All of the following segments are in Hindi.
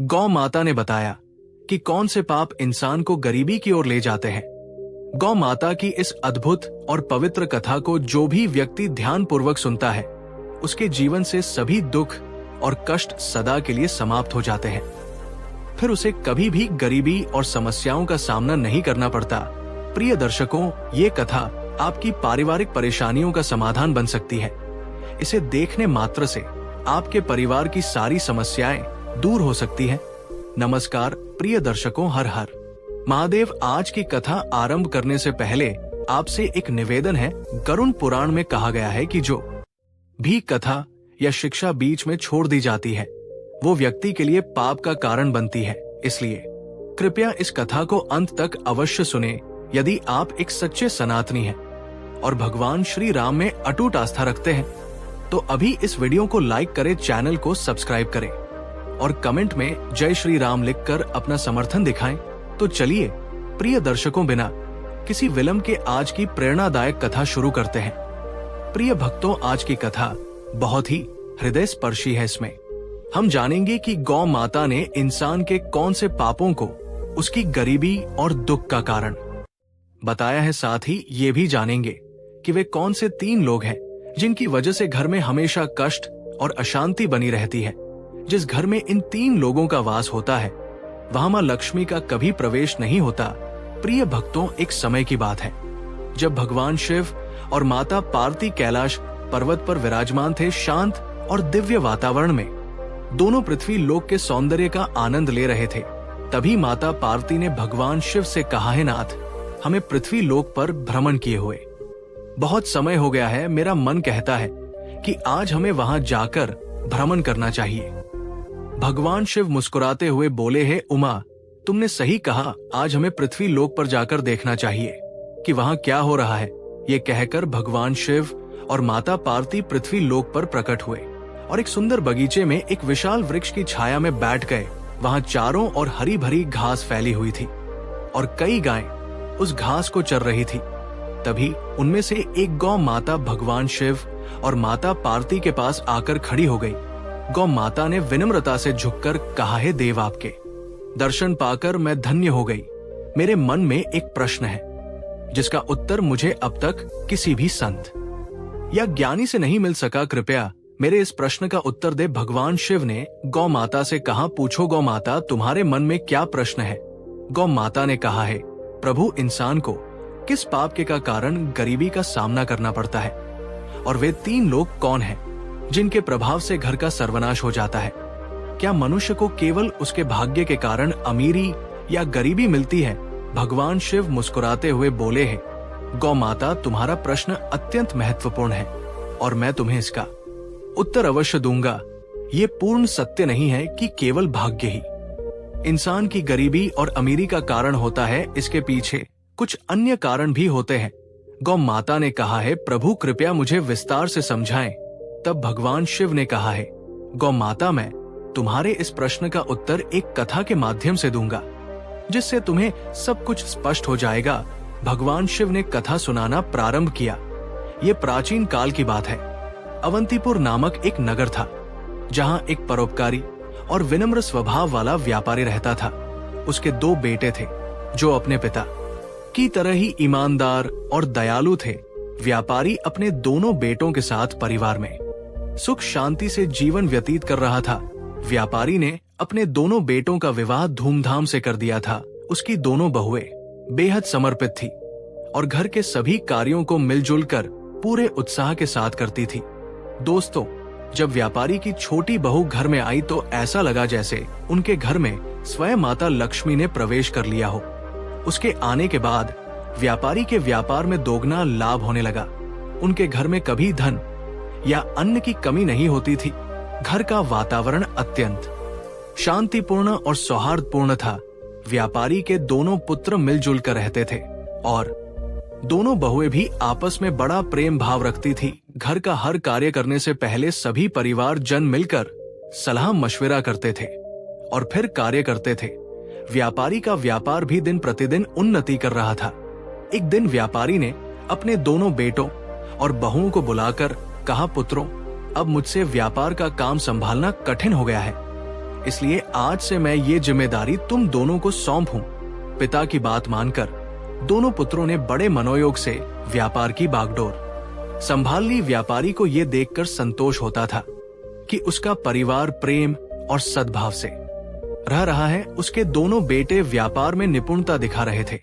गौ माता ने बताया कि कौन से पाप इंसान को गरीबी की ओर ले जाते हैं। गौ माता की इस अद्भुत और पवित्र कथा को जो भी व्यक्ति ध्यान पूर्वक सुनता है, उसके जीवन से सभी दुख और कष्ट सदा के लिए समाप्त हो जाते हैं। फिर उसे कभी भी गरीबी और समस्याओं का सामना नहीं करना पड़ता। प्रिय दर्शकों, ये कथा आपकी पारिवारिक परेशानियों का समाधान बन सकती है। इसे देखने मात्र से आपके परिवार की सारी समस्याएं दूर हो सकती हैं। नमस्कार प्रिय दर्शकों, हर हर महादेव। आज की कथा आरंभ करने से पहले आपसे एक निवेदन है। गरुड़ पुराण में कहा गया है कि जो भी कथा या शिक्षा बीच में छोड़ दी जाती है, वो व्यक्ति के लिए पाप का कारण बनती है। इसलिए कृपया इस कथा को अंत तक अवश्य सुने यदि आप एक सच्चे सनातनी हैं और भगवान श्री राम में अटूट आस्था रखते हैं। तो अभी इस वीडियो को लाइक करें, चैनल को सब्सक्राइब करें और कमेंट में जय श्री राम लिखकर अपना समर्थन दिखाएं। तो चलिए प्रिय दर्शकों, बिना किसी विलंब के आज की प्रेरणादायक कथा शुरू करते हैं। प्रिय भक्तों, आज की कथा बहुत ही हृदय स्पर्शी है। इसमें हम जानेंगे कि गौ माता ने इंसान के कौन से पापों को उसकी गरीबी और दुख का कारण बताया है। साथ ही ये भी जानेंगे कि वे कौन से 3 लोग हैं जिनकी वजह से घर में हमेशा कष्ट और अशांति बनी रहती है। जिस घर में इन 3 लोगों का वास होता है, वहां मां लक्ष्मी का कभी प्रवेश नहीं होता। प्रिय भक्तों, एक समय की बात है जब भगवान शिव और माता पार्वती कैलाश पर्वत पर विराजमान थे। शांत और दिव्य वातावरण में दोनों पृथ्वी लोक के सौंदर्य का आनंद ले रहे थे। तभी माता पार्वती ने भगवान शिव से कहा, है नाथ, हमें पृथ्वी लोक पर भ्रमण किए हुए बहुत समय हो गया है। मेरा मन कहता है कि आज हमें वहां जाकर भ्रमण करना चाहिए। भगवान शिव मुस्कुराते हुए बोले, हे उमा, तुमने सही कहा, आज हमें पृथ्वी लोक पर जाकर देखना चाहिए कि वहां क्या हो रहा है। ये कहकर भगवान शिव और माता पार्वती पृथ्वी लोक पर प्रकट हुए और एक सुंदर बगीचे में एक विशाल वृक्ष की छाया में बैठ गए। वहां चारों ओर हरी भरी घास फैली हुई थी और कई गायें उस घास को चर रही थी। तभी उनमें से एक गौ माता भगवान शिव और माता पार्वती के पास आकर खड़ी हो गई। गौ माता ने विनम्रता से झुककर कहा, है देव, आपके दर्शन पाकर मैं धन्य हो गई। मेरे मन में एक प्रश्न है जिसका उत्तर मुझे अब तक किसी भी संत या ज्ञानी से नहीं मिल सका। कृपया मेरे इस प्रश्न का उत्तर दे। भगवान शिव ने गौ माता से कहा, पूछो गौ माता, तुम्हारे मन में क्या प्रश्न है। गौ माता ने कहा, है प्रभु, इंसान को किस पाप के का कारण गरीबी का सामना करना पड़ता है और वे 3 लोग कौन हैं जिनके प्रभाव से घर का सर्वनाश हो जाता है। क्या मनुष्य को केवल उसके भाग्य के कारण अमीरी या गरीबी मिलती है। भगवान शिव मुस्कुराते हुए बोले, हैं गौ माता, तुम्हारा प्रश्न अत्यंत महत्वपूर्ण है और मैं तुम्हें इसका उत्तर अवश्य दूंगा। ये पूर्ण सत्य नहीं है कि केवल भाग्य ही इंसान की गरीबी और अमीरी का कारण होता है। इसके पीछे कुछ अन्य कारण भी होते हैं। गौ माता ने कहा, है प्रभु, कृपया मुझे विस्तार से समझाएं। तब भगवान शिव ने कहा, है गौ माता, मैं तुम्हारे इस प्रश्न का उत्तर एक कथा के माध्यम से दूंगा जिससे तुम्हें सब कुछ स्पष्ट हो जाएगा। भगवान शिव ने कथा सुनाना प्रारंभ किया। ये प्राचीन काल की बात है। अवंतीपुर नामक एक नगर था जहां एक परोपकारी और विनम्र स्वभाव वाला व्यापारी रहता था। उसके 2 बेटे थे जो अपने पिता की तरह ही ईमानदार और दयालु थे। व्यापारी अपने दोनों बेटों के साथ परिवार में सुख शांति से जीवन व्यतीत कर रहा था। व्यापारी ने अपने दोनों बेटों का विवाह धूमधाम से कर दिया था। उसकी दोनों बहुएं बेहद समर्पित थी और घर के सभी कार्यों को मिलजुल कर पूरे उत्साह के साथ करती थी। दोस्तों, जब व्यापारी की छोटी बहू घर में आई तो ऐसा लगा जैसे उनके घर में स्वयं माता लक्ष्मी ने प्रवेश कर लिया हो। उसके आने के बाद व्यापारी के व्यापार में दोगुना लाभ होने लगा। उनके घर में कभी धन या अन्न की कमी नहीं होती थी। घर का वातावरण अत्यंत शांतिपूर्ण और सौहार्दपूर्ण था। व्यापारी के दोनों पुत्र मिलजुल कर रहते थे और दोनों बहुएं भी आपस में बड़ा प्रेम भाव रखती थी। घर का हर कार्य करने से पहले सभी परिवार जन मिलकर सलाह मशविरा करते थे और फिर कार्य करते थे। व्यापारी का व्यापार भी दिन प्रतिदिन उन्नति कर रहा था। एक दिन व्यापारी ने अपने दोनों बेटों और बहुओं को बुलाकर कहा, पुत्रों, अब मुझसे व्यापार का काम संभालना कठिन हो गया है। इसलिए आज से मैं ये जिम्मेदारी तुम दोनों को सौंपूं। पिता की बात मानकर दोनों पुत्रों ने बड़े मनोयोग से व्यापार की बागडोर संभाल ली। व्यापारी को ये देखकर संतोष होता था कि उसका परिवार प्रेम और सद्भाव से रह रहा है। उसके दोनों बेटे व्यापार में निपुणता दिखा रहे थे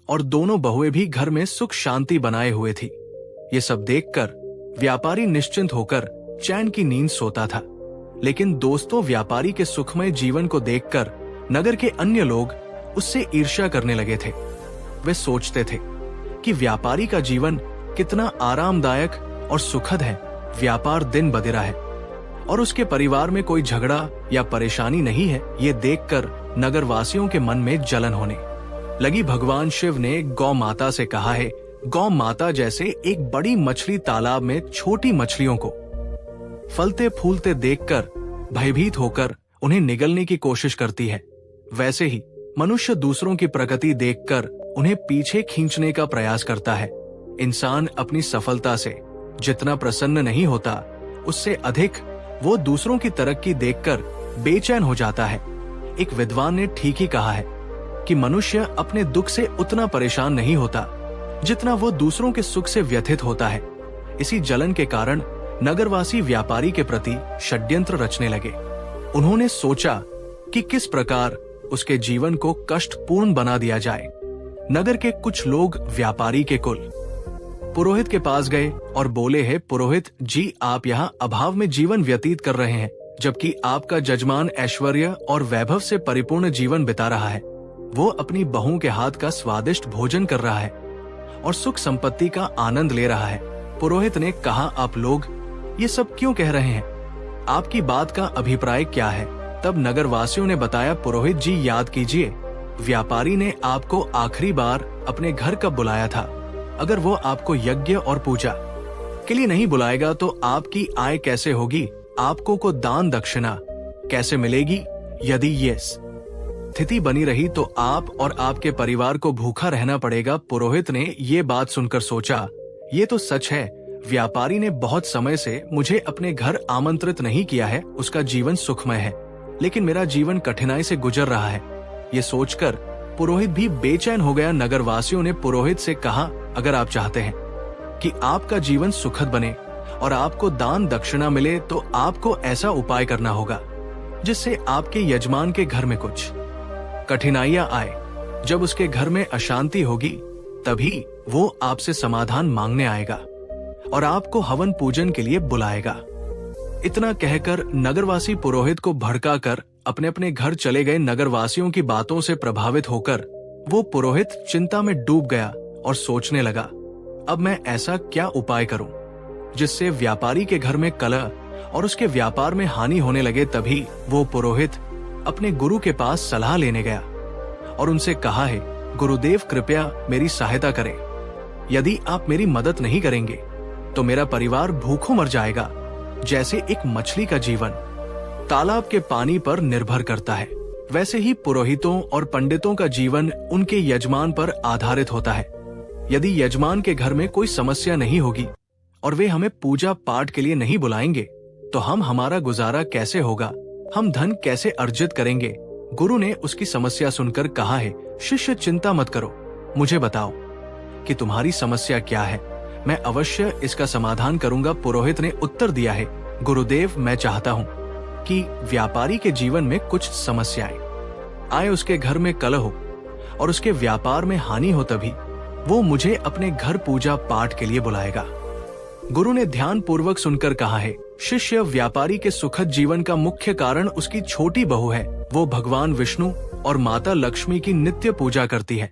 और दोनों बहुएं भी घर में सुख शांति बनाए हुए थी। ये सब देखकर व्यापारी निश्चिंत होकर चैन की नींद सोता था। लेकिन दोस्तों, व्यापारी के सुखमय जीवन को देखकर नगर के अन्य लोग उससे ईर्ष्या करने लगे थे। वे सोचते थे कि व्यापारी का जीवन कितना आरामदायक और सुखद है। व्यापार दिन बदिरा है और उसके परिवार में कोई झगड़ा या परेशानी नहीं है। ये देखकर नगरवासियों के मन में जलन होने लगी। भगवान शिव ने गौ माता से कहा है, गौ माता जैसे एक बड़ी मछली तालाब में छोटी मछलियों को फलते फूलते देखकर भयभीत होकर उन्हें निगलने की कोशिश करती है, वैसे ही मनुष्य दूसरों की प्रगति देखकर उन्हें पीछे खींचने का प्रयास करता है। इंसान अपनी सफलता से जितना प्रसन्न नहीं होता, उससे अधिक वो दूसरों की तरक्की देखकर बेचैन हो जाता है। एक विद्वान ने ठीक ही कहा है कि मनुष्य अपने दुख से उतना परेशान नहीं होता जितना वो दूसरों के सुख से व्यथित होता है। इसी जलन के कारण नगरवासी व्यापारी के प्रति षड्यंत्र रचने लगे। उन्होंने सोचा कि किस प्रकार उसके जीवन को कष्टपूर्ण बना दिया जाए। नगर के कुछ लोग व्यापारी के कुल पुरोहित के पास गए और बोले, है पुरोहित जी, आप यहाँ अभाव में जीवन व्यतीत कर रहे हैं, जबकि आपका जजमान ऐश्वर्य और वैभव से परिपूर्ण जीवन बिता रहा है। वो अपनी बहू के हाथ का स्वादिष्ट भोजन कर रहा है और सुख संपत्ति का आनंद ले रहा है। पुरोहित ने कहा, आप लोग ये सब क्यों कह रहे हैं? आपकी बात का अभिप्राय क्या है? तब नगरवासियों ने बताया, पुरोहित जी याद कीजिए, व्यापारी ने आपको आखिरी बार अपने घर कब बुलाया था? अगर वो आपको यज्ञ और पूजा के लिए नहीं बुलाएगा तो आपकी आय कैसे होगी? आपको को दान दक्षिणा कैसे मिलेगी? यदि ये स्थिति बनी रही तो आप और आपके परिवार को भूखा रहना पड़ेगा। पुरोहित ने ये बात सुनकर सोचा, ये तो सच है, व्यापारी ने बहुत समय से मुझे अपने घर आमंत्रित नहीं किया है। उसका जीवन सुखमय है, लेकिन मेरा जीवन कठिनाई से गुजर रहा है। ये सोचकर पुरोहित भी बेचैन हो गया। नगरवासियों ने पुरोहित से कहा, अगर आप चाहते हैं कि आपका जीवन सुखद बने और आपको दान दक्षिणा मिले तो आपको ऐसा उपाय करना होगा जिससे आपके यजमान के घर में कुछ कठिनाइयां आए। जब उसके घर में अशांति होगी तभी वो आपसे समाधान मांगने आएगा और आपको हवन पूजन के लिए बुलाएगा। इतना कहकर नगरवासी पुरोहित को भड़काकर अपने अपने घर चले गए। नगरवासियों की बातों से प्रभावित होकर वो पुरोहित चिंता में डूब गया और सोचने लगा, अब मैं ऐसा क्या उपाय करूं जिससे व्यापारी के घर में कलह और उसके व्यापार में हानि होने लगे। तभी वो पुरोहित अपने गुरु के पास सलाह लेने गया और उनसे कहा है, गुरुदेव कृपया मेरी सहायता करें। यदि आप मेरी मदद नहीं करेंगे तो मेरा परिवार भूखों मर जाएगा। जैसे एक मछली का जीवन तालाब के पानी पर निर्भर करता है, वैसे ही पुरोहितों और पंडितों का जीवन उनके यजमान पर आधारित होता है। यदि यजमान के घर में कोई समस्या नहीं होगी और वे हमें पूजा पाठ के लिए नहीं बुलाएंगे तो हमारा गुजारा कैसे होगा? हम धन कैसे अर्जित करेंगे? गुरु ने उसकी समस्या सुनकर कहा है, शिष्य चिंता मत करो, मुझे बताओ कि तुम्हारी समस्या क्या है, मैं अवश्य इसका समाधान करूंगा। पुरोहित ने उत्तर दिया है, गुरुदेव मैं चाहता हूँ कि व्यापारी के जीवन में कुछ समस्याएं आए, उसके घर में कलह हो और उसके व्यापार में हानि हो, तभी वो मुझे अपने घर पूजा पाठ के लिए बुलाएगा। गुरु ने ध्यान पूर्वक सुनकर कहा है, शिष्य व्यापारी के सुखद जीवन का मुख्य कारण उसकी छोटी बहू है। वो भगवान विष्णु और माता लक्ष्मी की नित्य पूजा करती है,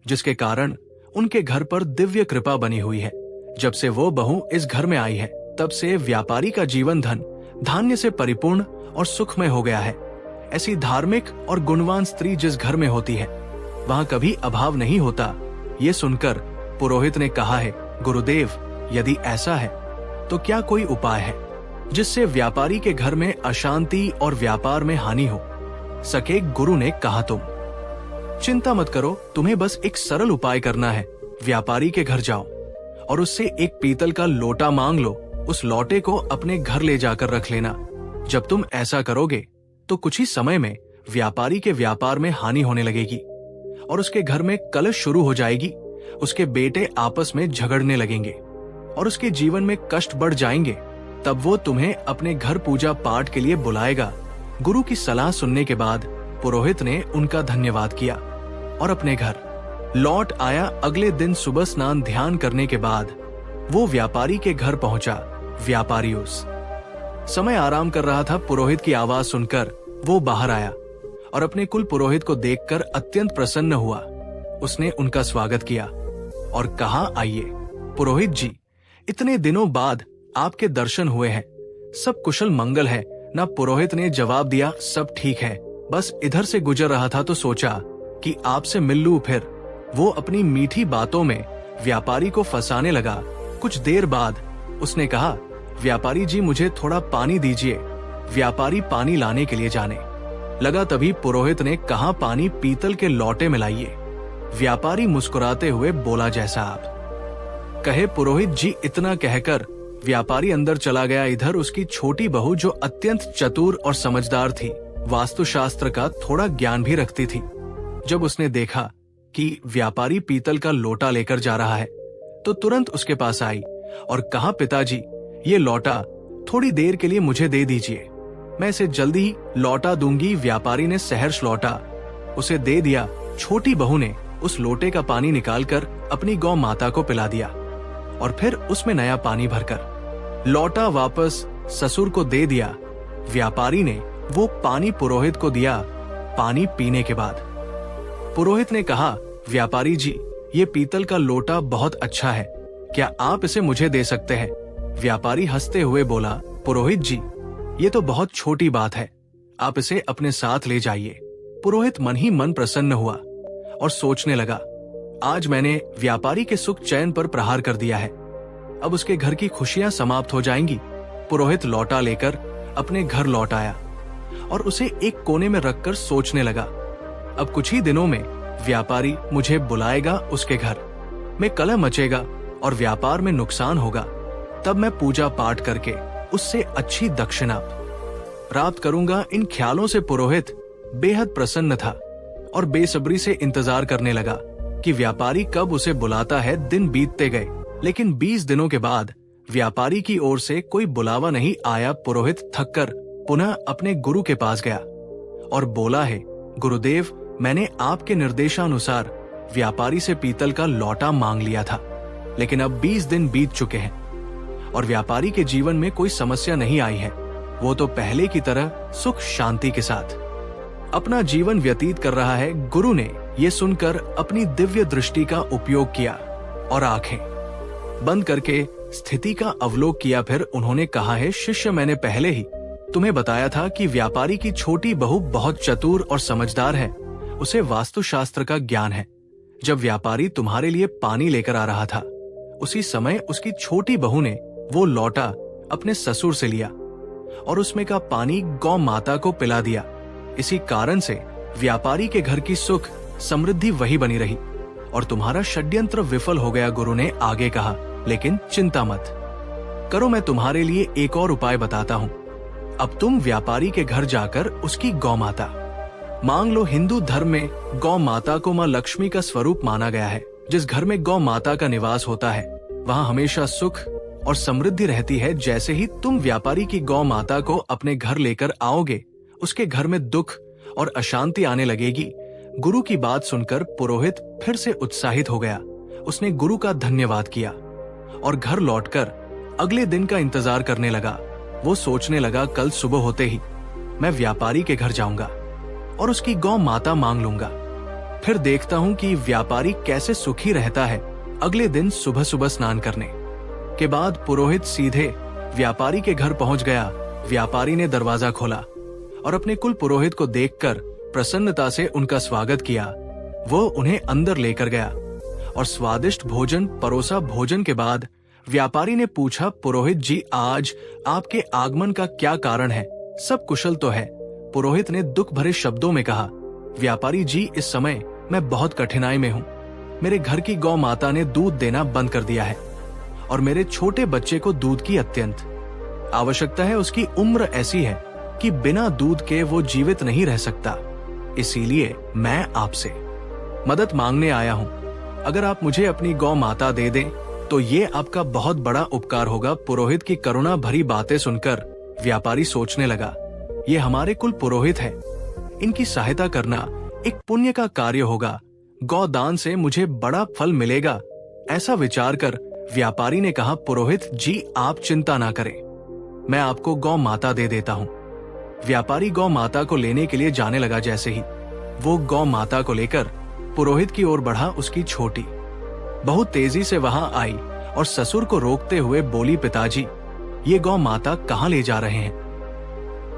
जिसके कारण उनके घर पर दिव्य कृपा बनी हुई है। जब से वो बहू इस घर में आई है तब से व्यापारी का जीवन धन धान्य से परिपूर्ण और सुखमय हो गया है। ऐसी धार्मिक और गुणवान स्त्री जिस घर में होती है वहाँ कभी अभाव नहीं होता। ये सुनकर पुरोहित ने कहा है, गुरुदेव यदि ऐसा है तो क्या कोई उपाय है जिससे व्यापारी के घर में अशांति और व्यापार में हानि हो सके? गुरु ने कहा, तुम चिंता मत करो, तुम्हें बस एक सरल उपाय करना है। व्यापारी के घर जाओ और उससे एक पीतल का लोटा मांग लो। उस लोटे को अपने घर ले जाकर रख लेना। जब तुम ऐसा करोगे तो कुछ ही समय में व्यापारी के व्यापार में हानि होने लगेगी और उसके घर में कलह शुरू हो जाएगी। उसके बेटे आपस में झगड़ने लगेंगे और उसके जीवन में कष्ट बढ़ जाएंगे। तब वो तुम्हें अपने घर पूजा पाठ के लिए बुलाएगा। गुरु की सलाह सुनने के बाद पुरोहित ने उनका धन्यवाद किया और अपने घर लौट आया। अगले दिन सुबह स्नान ध्यान करने के बाद वो व्यापारी के घर पहुंचा। व्यापारी उस समय आराम कर रहा था। पुरोहित की आवाज सुनकर वो बाहर आया और अपने कुल पुरोहित को देखकर अत्यंत प्रसन्न हुआ। उसने उनका स्वागत किया और कहा, आइए पुरोहित जी, इतने दिनों बाद आपके दर्शन हुए हैं, सब कुशल मंगल है ना? पुरोहित ने जवाब दिया, सब ठीक है, बस इधर से गुजर रहा था तो सोचा कि आपसे मिल लूं। फिर वो अपनी मीठी बातों में व्यापारी को फंसाने लगा। कुछ देर बाद उसने कहा, व्यापारी जी मुझे थोड़ा पानी दीजिए। व्यापारी पानी लाने के लिए जाने लगा, तभी पुरोहित ने कहा, पानी पीतल के लोटे में लाइए। व्यापारी मुस्कुराते हुए बोला, जैसा आप कहे पुरोहित जी। इतना कहकर व्यापारी अंदर चला गया। इधर उसकी छोटी बहू, जो अत्यंत चतुर और समझदार थी, वास्तुशास्त्र का थोड़ा ज्ञान भी रखती थी, जब उसने देखा कि व्यापारी पीतल का लोटा लेकर जा रहा है तो तुरंत उसके पास आई और कहा, पिताजी ये लोटा थोड़ी देर के लिए मुझे दे दीजिए, मैं इसे जल्दी ही लौटा दूंगी। व्यापारी ने सहर्ष लौटा उसे दे दिया। छोटी बहू ने उस लोटे का पानी निकालकर अपनी गौ माता को पिला दिया और फिर उसमें नया पानी भरकर लौटा वापस ससुर को दे दिया। व्यापारी ने वो पानी पुरोहित को दिया। पानी पीने के बाद पुरोहित ने कहा, व्यापारी जी ये पीतल का लोटा बहुत अच्छा है, क्या आप इसे मुझे दे सकते हैं? व्यापारी हंसते हुए बोला, पुरोहित जी ये तो बहुत छोटी बात है, आप इसे अपने साथ ले जाइए। पुरोहित मन ही मन प्रसन्न हुआ और सोचने लगा, आज मैंने व्यापारी के सुख चैन पर प्रहार कर दिया है, अब उसके घर की खुशियां समाप्त हो जाएंगी। पुरोहित लौटा लेकर अपने घर लौट आया और उसे एक कोने में रखकर सोचने लगा, अब कुछ ही दिनों में व्यापारी मुझे बुलाएगा, उसके घर में कलह मचेगा और व्यापार में नुकसान होगा, तब मैं पूजा पाठ करके उससे अच्छी दक्षिणा प्राप्त करूंगा। इन ख्यालों से पुरोहित बेहद प्रसन्न था और बेसब्री से इंतजार करने लगा कि व्यापारी कब उसे बुलाता है। दिन बीतते गए, लेकिन 20 दिनों के बाद व्यापारी की ओर से कोई बुलावा नहीं आया। पुरोहित थककर पुनः अपने गुरु के पास गया और बोला, है गुरुदेव, मैंने आपके निर्देशानुसार व्यापारी से पीतल का लोटा मांग लिया था, लेकिन अब 20 दिन बीत चुके हैं और व्यापारी के जीवन में कोई समस्या नहीं आई है। वो तो पहले की तरह सुख शांति के साथ अपना जीवन व्यतीत कर रहा है। गुरु ने ये सुनकर अपनी दिव्य दृष्टि का उपयोग किया और आंखें बंद करके स्थिति का अवलोक किया। फिर उन्होंने कहा, है शिष्य, मैंने पहले ही तुम्हें बताया था कि व्यापारी की छोटी बहू बहुत चतुर और समझदार है, उसे वास्तुशास्त्र का ज्ञान है। जब व्यापारी तुम्हारे लिए पानी लेकर आ रहा था, उसी समय उसकी छोटी बहू ने वो लोटा अपने ससुर से लिया और उसमें का पानी गौ माता को पिला दिया। इसी कारण से व्यापारी के घर की सुख समृद्धि वही बनी रही और तुम्हारा षड्यंत्र विफल हो गया। गुरु ने आगे कहा, लेकिन चिंता मत करो, मैं तुम्हारे लिए एक और उपाय बताता हूँ। अब तुम व्यापारी के घर जाकर उसकी गौ माता मांग लो। हिंदू धर्म में गौ माता को मां लक्ष्मी का स्वरूप माना गया है। जिस घर में गौ माता का निवास होता है, वहाँ हमेशा सुख और समृद्धि रहती है। जैसे ही तुम व्यापारी की गौ माता को अपने घर लेकर आओगे, उसके घर में दुख और अशांति आने लगेगी। गुरु की बात सुनकर पुरोहित फिर से उत्साहित हो गया। उसने गुरु का धन्यवाद किया और घर लौटकर अगले दिन का इंतजार करने लगा। वो सोचने लगा, कल सुबह होते ही मैं व्यापारी के घर जाऊंगा और उसकी गौ माता मांग लूंगा, फिर देखता हूं कि व्यापारी कैसे सुखी रहता है। अगले दिन सुबह सुबह स्नान करने के बाद पुरोहित सीधे व्यापारी के घर पहुंच गया। व्यापारी ने दरवाजा खोला और अपने कुल पुरोहित को देखकर प्रसन्नता से उनका स्वागत किया। वो उन्हें अंदर लेकर गया और स्वादिष्ट भोजन परोसा। भोजन के बाद व्यापारी ने पूछा, पुरोहित जी, आज आपके आगमन का क्या कारण है? सब कुशल तो है? पुरोहित ने दुख भरे शब्दों में कहा, व्यापारी जी, इस समय मैं बहुत कठिनाई में हूँ। मेरे घर की गौ माता ने दूध देना बंद कर दिया है और मेरे छोटे बच्चे को दूध की अत्यंत आवश्यकता है। उसकी उम्र ऐसी है कि बिना दूध के वो जीवित नहीं रह सकता। इसीलिए मैं आपसे मदद मांगने आया हूँ। अगर आप मुझे अपनी गौ माता दे दें तो ये आपका बहुत बड़ा उपकार होगा। पुरोहित की करुणा भरी बातें सुनकर व्यापारी सोचने लगा, ये हमारे कुल पुरोहित है, इनकी सहायता करना एक पुण्य का कार्य होगा, गौदान से मुझे बड़ा फल मिलेगा। ऐसा विचार कर व्यापारी ने कहा, पुरोहित जी आप चिंता ना करें, मैं आपको गौ माता दे देता हूँ। व्यापारी गौ माता को लेने के लिए जाने लगा। जैसे ही वो गौ माता को लेकर पुरोहित की ओर बढ़ा, उसकी छोटी बहू तेजी से वहां आई और ससुर को रोकते हुए बोली, पिताजी ये गौ माता कहाँ ले जा रहे हैं?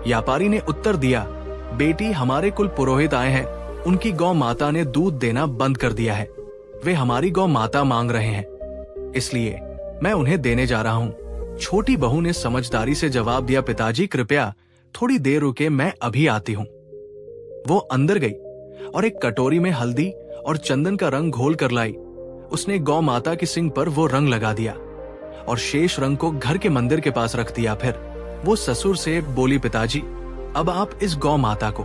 व्यापारी ने उत्तर दिया, बेटी हमारे कुल पुरोहित आए हैं, उनकी गौ माता ने दूध देना बंद कर दिया है, वे हमारी गौ माता मांग रहे हैं, इसलिए मैं उन्हें देने जा रहा हूँ। छोटी बहू ने समझदारी से जवाब दिया, पिताजी कृपया थोड़ी देर रुके, मैं अभी आती हूँ। वो अंदर गई और एक कटोरी में हल्दी और चंदन का रंग घोल कर लाई। उसने गौ माता के सिंग पर वो रंग लगा दिया और शेष रंग को घर के मंदिर के पास रख दिया। फिर वो ससुर से बोली, पिताजी अब आप इस गौ माता को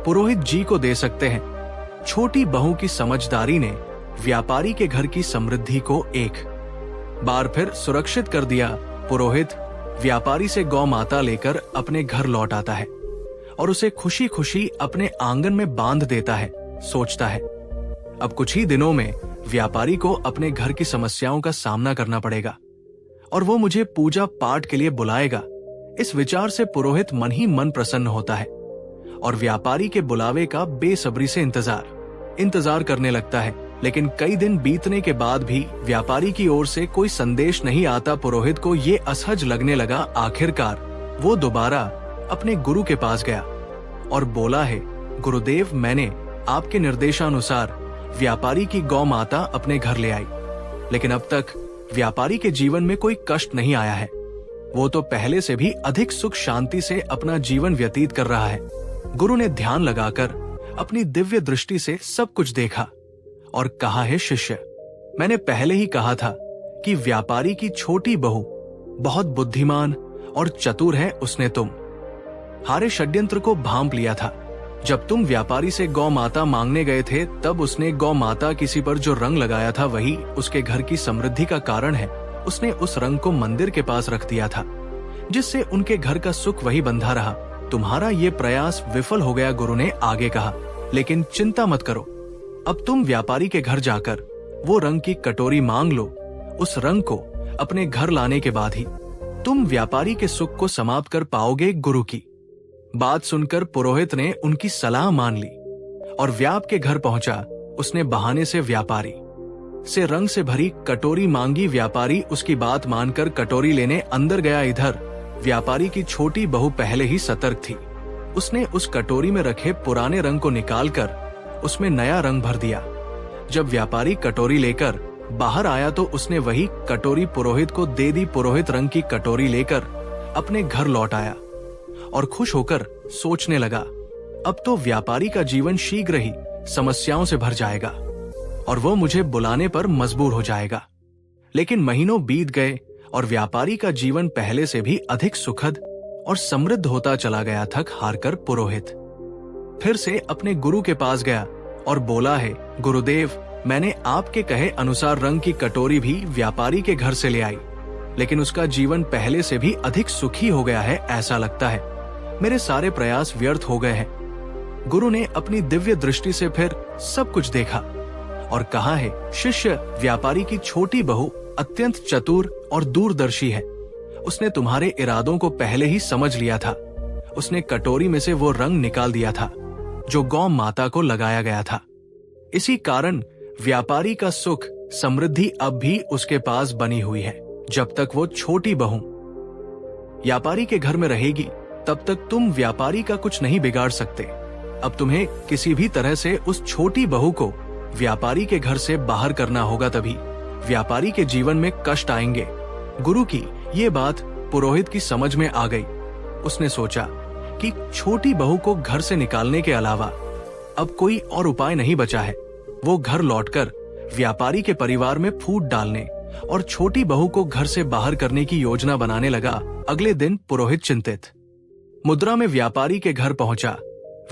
पुरोहित जी को दे सकते हैं। छोटी बहू की समझदारी ने व्यापारी के घर की समृद्धि को एक बार फिर सुरक्षित कर दिया। पुरोहित व्यापारी से गौ माता लेकर अपने घर लौट आता है और उसे खुशी खुशी अपने आंगन में बांध देता है। सोचता है अब कुछ ही दिनों में व्यापारी को अपने घर की समस्याओं का सामना करना पड़ेगा और वो मुझे पूजा पाठ के लिए बुलाएगा। इस विचार से पुरोहित मन ही मन प्रसन्न होता है और व्यापारी के बुलावे का बेसब्री से इंतजार करने लगता है। लेकिन कई दिन बीतने के बाद भी व्यापारी की ओर से कोई संदेश नहीं आता। पुरोहित को ये असहज लगने लगा। आखिरकार वो दोबारा अपने गुरु के पास गया और बोला है, गुरुदेव मैंने आपके निर्देशानुसार व्यापारी की गौ माता अपने घर ले आई, लेकिन अब तक व्यापारी के जीवन में कोई कष्ट नहीं आया है। वो तो पहले से भी अधिक सुख शांति से अपना जीवन व्यतीत कर रहा है। गुरु ने ध्यान लगाकर अपनी दिव्य दृष्टि से सब कुछ देखा और कहा है, शिष्य मैंने पहले ही कहा था कि व्यापारी की छोटी बहू बहुत बुद्धिमान और चतुर है। उसने तुम्हारे षड्यंत्र को भांप लिया था। जब तुम व्यापारी से गौ माता मांगने गए थे तब उसने गौ माता किसी पर जो रंग लगाया था वही उसके घर की समृद्धि का कारण है। उसने उस रंग को मंदिर के पास रख दिया था, जिससे उनके घर का सुख वही बंधा रहा। तुम्हारा ये प्रयास विफल हो गया, गुरु ने आगे कहा, लेकिन चिंता मत करो, अब तुम व्यापारी के घर जाकर वो रंग की कटोरी मांग लो। उस रंग को अपने घर लाने के बाद ही तुम व्यापारी के सुख को समाप्त कर पाओगे। गुरु की बात सुनकर पुरोहित ने उनकी सलाह मान ली और व्याप के घर पहुंचा। उसने बहाने से व्यापारी से रंग से भरी कटोरी मांगी। व्यापारी उसकी बात मानकर कटोरी लेने अंदर गया। इधर व्यापारी की छोटी बहू पहले ही सतर्क थी। उसने उस कटोरी में रखे पुराने रंग को निकालकर उसमें नया रंग भर दिया। जब व्यापारी कटोरी लेकर बाहर आया तो उसने वही कटोरी पुरोहित को दे दी। पुरोहित रंग की कटोरी लेकर अपने घर लौट आया और खुश होकर सोचने लगा, अब तो व्यापारी का जीवन शीघ्र ही समस्याओं से भर जाएगा और वो मुझे बुलाने पर मजबूर हो जाएगा। लेकिन महीनों बीत गए और व्यापारी का जीवन पहले से भी अधिक सुखद और समृद्ध होता चला गया। थक हारकर पुरोहित फिर से अपने गुरु के पास गया और बोला है, गुरुदेव मैंने आपके कहे अनुसार रंग की कटोरी भी व्यापारी के घर से ले आई, लेकिन उसका जीवन पहले से भी अधिक सुखी हो गया है। ऐसा लगता है मेरे सारे प्रयास व्यर्थ हो गए हैं। गुरु ने अपनी दिव्य दृष्टि से फिर सब कुछ देखा और कहा है, शिष्य व्यापारी की छोटी बहू अत्यंत चतुर और दूरदर्शी है। उसने तुम्हारे इरादों को पहले ही समझ लिया था। उसने कटोरी में से वो रंग निकाल दिया था जो गौ माता को लगाया गया था। इसी कारण व्यापारी का सुख समृद्धि अब भी उसके पास बनी हुई है। जब तक वो छोटी बहू व्यापारी के घर में रहेगी तब तक तुम व्यापारी का कुछ नहीं बिगाड़ सकते। अब तुम्हें किसी भी तरह से उस छोटी बहू को व्यापारी के घर से बाहर करना होगा, तभी व्यापारी के जीवन में कष्ट आएंगे। गुरु की ये बात पुरोहित की समझ में आ गई। उसने सोचा कि छोटी बहू को घर से निकालने के अलावा अब कोई और उपाय नहीं बचा है। वो घर लौटकर व्यापारी के परिवार में फूट डालने और छोटी बहू को घर से बाहर करने की योजना बनाने लगा। अगले दिन पुरोहित चिंतित मुद्रा में व्यापारी के घर पहुंचा।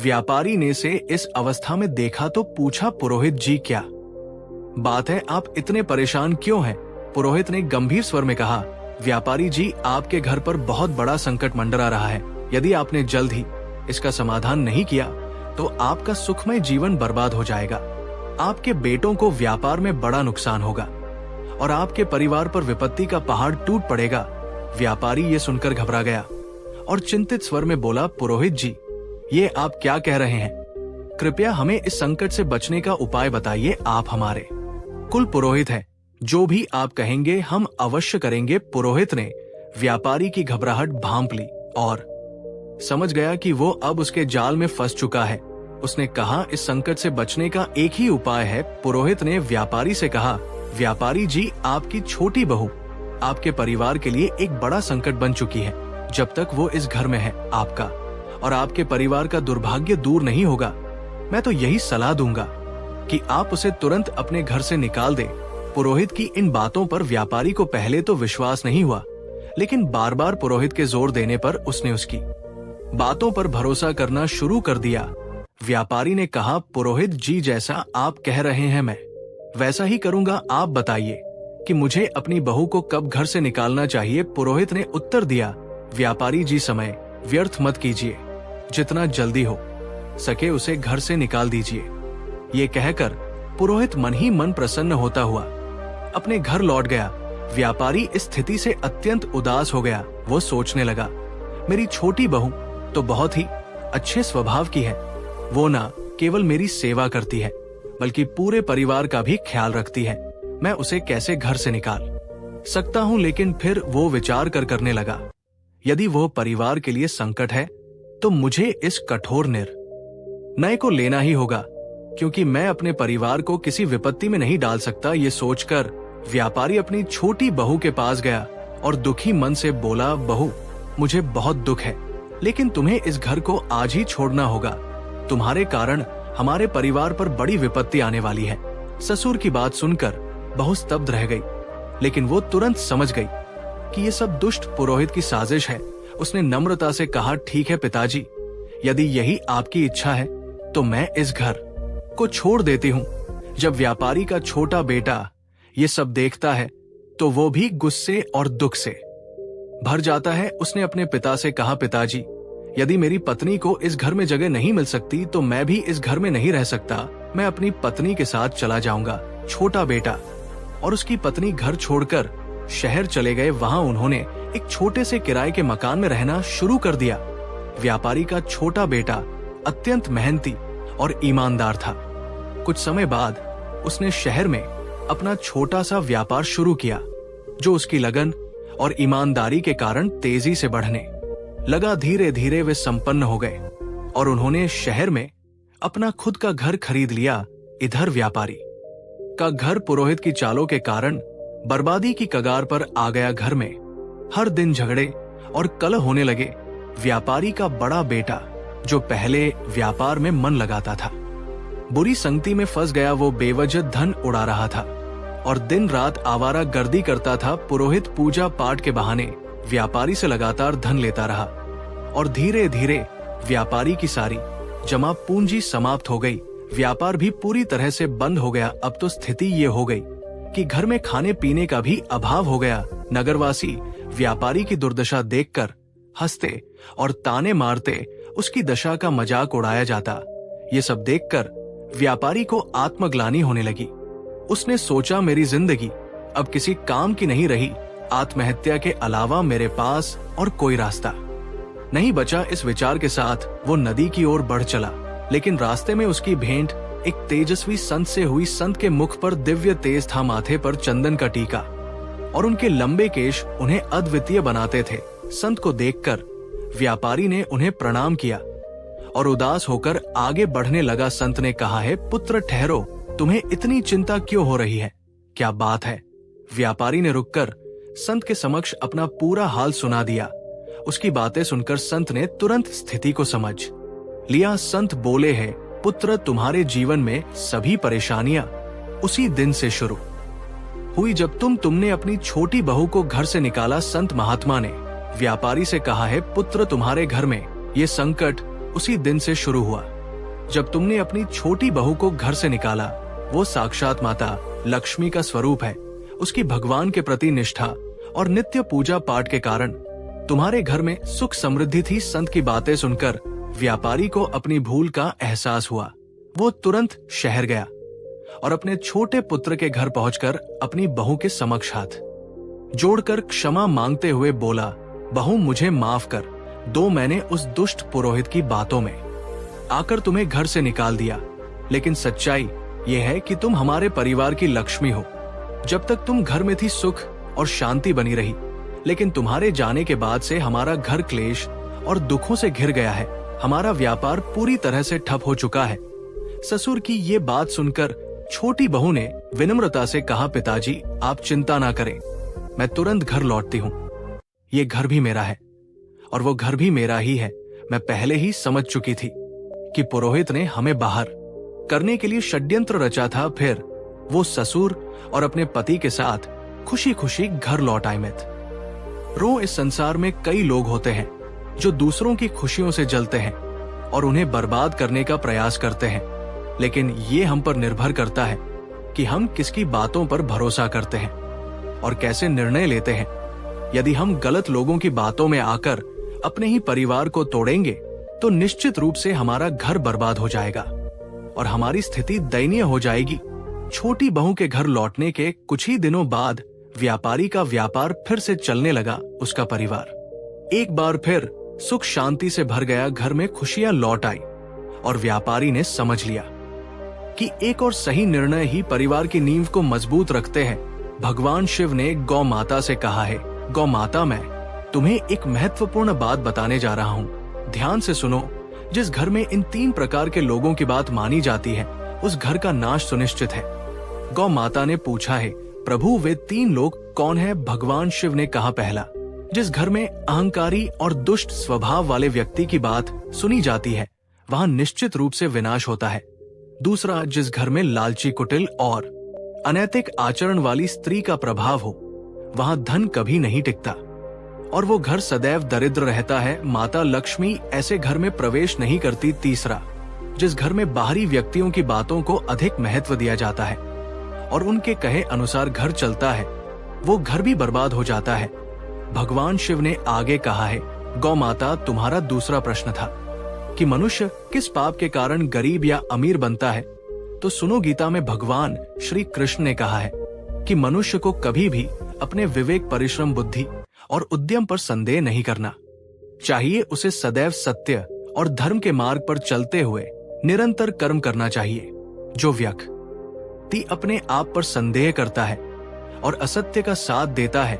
व्यापारी ने से इस अवस्था में देखा तो पूछा, पुरोहित जी क्या बात है, आप इतने परेशान क्यों हैं? पुरोहित ने गंभीर स्वर में कहा, व्यापारी जी, आपके घर पर बहुत बड़ा संकट मंडरा रहा है। यदि आपने जल्द ही इसका समाधान नहीं किया तो आपका सुखमय जीवन बर्बाद हो जाएगा। आपके बेटों को व्यापार में बड़ा नुकसान होगा और आपके परिवार पर विपत्ति का पहाड़ टूट पड़ेगा। व्यापारी ये सुनकर घबरा गया और चिंतित स्वर में बोला, पुरोहित जी, ये आप क्या कह रहे हैं? कृपया हमें इस संकट से बचने का उपाय बताइए। आप हमारे कुल पुरोहित हैं, जो भी आप कहेंगे हम अवश्य करेंगे। पुरोहित ने व्यापारी की घबराहट भांप ली और समझ गया कि वो अब उसके जाल में फंस चुका है। उसने कहा, इस संकट से बचने का एक ही उपाय है। पुरोहित ने व्यापारी से कहा, व्यापारी जी, आपकी छोटी बहू आपके परिवार के लिए एक बड़ा संकट बन चुकी है। जब तक वो इस घर में है, आपका और आपके परिवार का दुर्भाग्य दूर नहीं होगा। मैं तो यही सलाह दूंगा कि आप उसे तुरंत अपने घर से निकाल दें। पुरोहित की इन बातों पर व्यापारी को पहले तो विश्वास नहीं हुआ, लेकिन बार बार पुरोहित के जोर देने पर उसने उसकी बातों पर भरोसा करना शुरू कर दिया। व्यापारी ने कहा, पुरोहित जी, जैसा आप कह रहे हैं मैं वैसा ही करूंगा। आप बताइए कि मुझे अपनी बहू को कब घर से निकालना चाहिए? पुरोहित ने उत्तर दिया, व्यापारी जी, समय व्यर्थ मत कीजिए, जितना जल्दी हो सके उसे घर से निकाल दीजिए। ये कहकर पुरोहित मन ही मन प्रसन्न होता हुआ अपने घर लौट गया। व्यापारी इस स्थिति से अत्यंत उदास हो गया। वो सोचने लगा, मेरी छोटी बहू तो बहुत ही अच्छे स्वभाव की है। वो ना केवल मेरी सेवा करती है बल्कि पूरे परिवार का भी ख्याल रखती है। मैं उसे कैसे घर से निकाल सकता हूँ? लेकिन फिर वो विचार करने लगा, यदि वो परिवार के लिए संकट है तो मुझे इस कठोर निर्णय को लेना ही होगा, क्योंकि मैं अपने परिवार को किसी विपत्ति में नहीं डाल सकता। ये सोचकर व्यापारी अपनी छोटी बहू के पास गया और दुखी मन से बोला, बहू, मुझे बहुत दुख है, लेकिन तुम्हें इस घर को आज ही छोड़ना होगा। तुम्हारे कारण हमारे परिवार पर बड़ी विपत्ति आने वाली है। ससुर की बात सुनकर बहू स्तब्ध रह गई, लेकिन वो तुरंत समझ गई कि ये सब दुष्ट पुरोहित की साजिश है। उसने नम्रता से कहा, ठीक है पिताजी, यदि यही आपकी इच्छा है तो मैं इस घर को छोड़ देती हूँ। जब व्यापारी का छोटा बेटा ये सब देखता है तो वो भी गुस्से और दुख से भर जाता है। उसने अपने पिता से कहा, पिताजी, यदि मेरी पत्नी को इस घर में जगह नहीं मिल सकती तो मैं भी इस घर में नहीं रह सकता। मैं अपनी पत्नी के साथ चला जाऊंगा। छोटा बेटा और उसकी पत्नी घर छोड़कर शहर चले गए। वहां उन्होंने एक छोटे से किराए के मकान में रहना शुरू कर दिया। व्यापारी का छोटा बेटा अत्यंत मेहनती और ईमानदार था। कुछ समय बाद उसने शहर में अपना छोटा सा व्यापार शुरू किया, जो उसकी लगन और ईमानदारी के कारण तेजी से बढ़ने लगा। धीरे धीरे वे संपन्न हो गए और उन्होंने शहर में अपना खुद का घर खरीद लिया। इधर व्यापारी का घर पुरोहित की चालों के कारण बर्बादी की कगार पर आ गया। घर में हर दिन झगड़े और कलह होने लगे। व्यापारी का बड़ा बेटा, जो पहले व्यापार में मन लगाता था, बुरी संगति में फंस गया। वो बेवजह धन उड़ा रहा था और दिन रात आवारा गर्दी करता था। पुरोहित पूजा पाठ के बहाने व्यापारी से लगातार धन लेता रहा और धीरे धीरे व्यापारी की सारी जमा पूंजी समाप्त हो गई। व्यापार भी पूरी तरह से बंद हो गया। अब तो स्थिति ये हो गई कि घर में खाने पीने का भी अभाव हो गया। नगरवासी व्यापारी की दुर्दशा देखकर हंसते और ताने मारते उसकी दशा का मजाक उड़ाया जाता। ये सब देखकर व्यापारी को आत्मग्लानि होने लगी। उसने सोचा, मेरी जिंदगी अब किसी काम की नहीं रही। आत्महत्या के अलावा मेरे पास और कोई रास्ता नहीं बचा। इस विचार के साथ वो नदी की ओर बढ़ चला, लेकिन रास्ते में उसकी भेंट एक तेजस्वी संत से हुई। संत के मुख पर दिव्य तेज था, माथे पर चंदन का टीका और उनके लंबे केश उन्हें अद्वितीय बनाते थे। संत को देखकर व्यापारी ने उन्हें प्रणाम किया और उदास होकर आगे बढ़ने लगा। संत ने कहा, है पुत्र, ठहरो, तुम्हें इतनी चिंता क्यों हो रही है? क्या बात है? व्यापारी ने रुककर संत के समक्ष अपना पूरा हाल सुना दिया। उसकी बातें सुनकर संत ने तुरंत स्थिति को समझ लिया। संत बोले, है पुत्र, तुम्हारे जीवन में सभी परेशानियां उसी दिन से शुरू हुई जब तुमने अपनी छोटी बहू को घर से निकाला। संत महात्मा ने व्यापारी से कहा, है पुत्र, तुम्हारे घर में ये संकट उसी दिन से शुरू हुआ जब तुमने अपनी छोटी बहू को घर से निकाला। वो साक्षात माता लक्ष्मी का स्वरूप है। उसकी भगवान के प्रति निष्ठा और नित्य पूजा पाठ के कारण तुम्हारे घर में सुख समृद्धि थी। संत की बातें सुनकर व्यापारी को अपनी भूल का एहसास हुआ। वो तुरंत शहर गया और अपने छोटे पुत्र के घर पहुंचकर अपनी बहू के समक्ष हाथ जोड़कर क्षमा मांगते हुए बोला, बहू मुझे माफ कर दो, मैंने उस दुष्ट पुरोहित की बातों में आकर तुम्हें घर से निकाल दिया। लेकिन सच्चाई यह है कि तुम हमारे परिवार की लक्ष्मी हो। जब तक तुम घर में थी सुख और शांति बनी रही, लेकिन तुम्हारे जाने के बाद से हमारा घर क्लेश और दुखों से घिर गया है। हमारा व्यापार पूरी तरह से ठप हो चुका है। ससुर की ये बात सुनकर छोटी बहू ने विनम्रता से कहा, पिताजी आप चिंता ना करें, मैं तुरंत घर लौटती हूँ। ये घर भी मेरा है और वो घर भी मेरा ही है। मैं पहले ही समझ चुकी थी कि पुरोहित ने हमें बाहर करने के लिए षड्यंत्र रचा था। फिर वो ससुर और अपने पति के साथ खुशी खुशी घर लौट आए। इस संसार में कई लोग होते हैं जो दूसरों की खुशियों से जलते हैं और उन्हें बर्बाद करने का प्रयास करते हैं, लेकिन ये हम पर निर्भर करता है कि हम किसकी बातों पर भरोसा करते हैं और कैसे निर्णय लेते हैं। यदि हम गलत लोगों की बातों में आकर अपने ही परिवार को तोड़ेंगे तो निश्चित रूप से हमारा घर बर्बाद हो जाएगा और हमारी स्थिति दयनीय हो जाएगी। छोटी बहू के घर लौटने के कुछ ही दिनों बाद व्यापारी का व्यापार फिर से चलने लगा। उसका परिवार एक बार फिर सुख शांति से भर गया। घर में खुशियां लौट आई और व्यापारी ने समझ लिया कि एक और सही निर्णय ही परिवार की नींव को मजबूत रखते हैं। भगवान शिव ने गौ माता से कहा है, गौ माता मैं तुम्हें एक महत्वपूर्ण बात बताने जा रहा हूँ, ध्यान से सुनो। जिस घर में इन 3 प्रकार के लोगों की बात मानी जाती है उस घर का नाश सुनिश्चित है। गौ माता ने पूछा है, प्रभु वे 3 लोग कौन है? भगवान शिव ने कहा, पहला, जिस घर में अहंकारी और दुष्ट स्वभाव वाले व्यक्ति की बात सुनी जाती है वहां निश्चित रूप से विनाश होता है। दूसरा, जिस घर में लालची, कुटिल और अनैतिक आचरण वाली स्त्री का प्रभाव हो वहां धन कभी नहीं टिकता और वो घर सदैव दरिद्र रहता है। माता लक्ष्मी ऐसे घर में प्रवेश नहीं करती। तीसरा, जिस घर में बाहरी व्यक्तियों की बातों को अधिक महत्व दिया जाता है और उनके कहे अनुसार घर चलता है, वो घर भी बर्बाद हो जाता है। भगवान शिव ने आगे कहा है, गौ माता तुम्हारा दूसरा प्रश्न था कि मनुष्य किस पाप के कारण गरीब या अमीर बनता है, तो सुनो, गीता में भगवान श्री कृष्ण ने कहा है कि मनुष्य को कभी भी अपने विवेक, परिश्रम, बुद्धि और उद्यम पर संदेह नहीं करना चाहिए। उसे सदैव सत्य और धर्म के मार्ग पर चलते हुए निरंतर कर्म करना चाहिए। जो व्यक्ति अपने आप पर संदेह करता है और असत्य का साथ देता है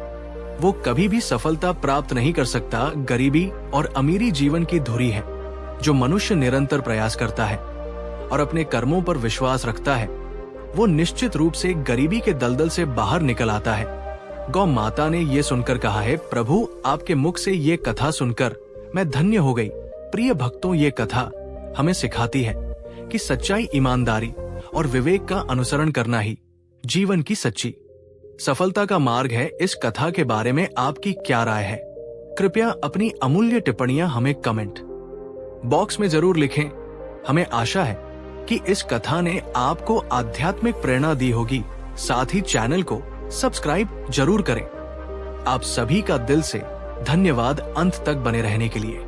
वो कभी भी सफलता प्राप्त नहीं कर सकता। गरीबी और अमीरी जीवन की धुरी है। जो मनुष्य निरंतर प्रयास करता है और अपने कर्मों पर विश्वास रखता है वो निश्चित रूप से गरीबी के दलदल से बाहर निकल आता है। गौ माता ने ये सुनकर कहा है, प्रभु आपके मुख से ये कथा सुनकर मैं धन्य हो गई। प्रिय भक्तों, ये कथा हमें सिखाती है कि सच्चाई, ईमानदारी और विवेक का अनुसरण करना ही जीवन की सच्ची सफलता का मार्ग है। इस कथा के बारे में आपकी क्या राय है? कृपया अपनी अमूल्य टिप्पणियां हमें कमेंट बॉक्स में जरूर लिखें। हमें आशा है कि इस कथा ने आपको आध्यात्मिक प्रेरणा दी होगी। साथ ही चैनल को सब्सक्राइब जरूर करें। आप सभी का दिल से धन्यवाद अंत तक बने रहने के लिए।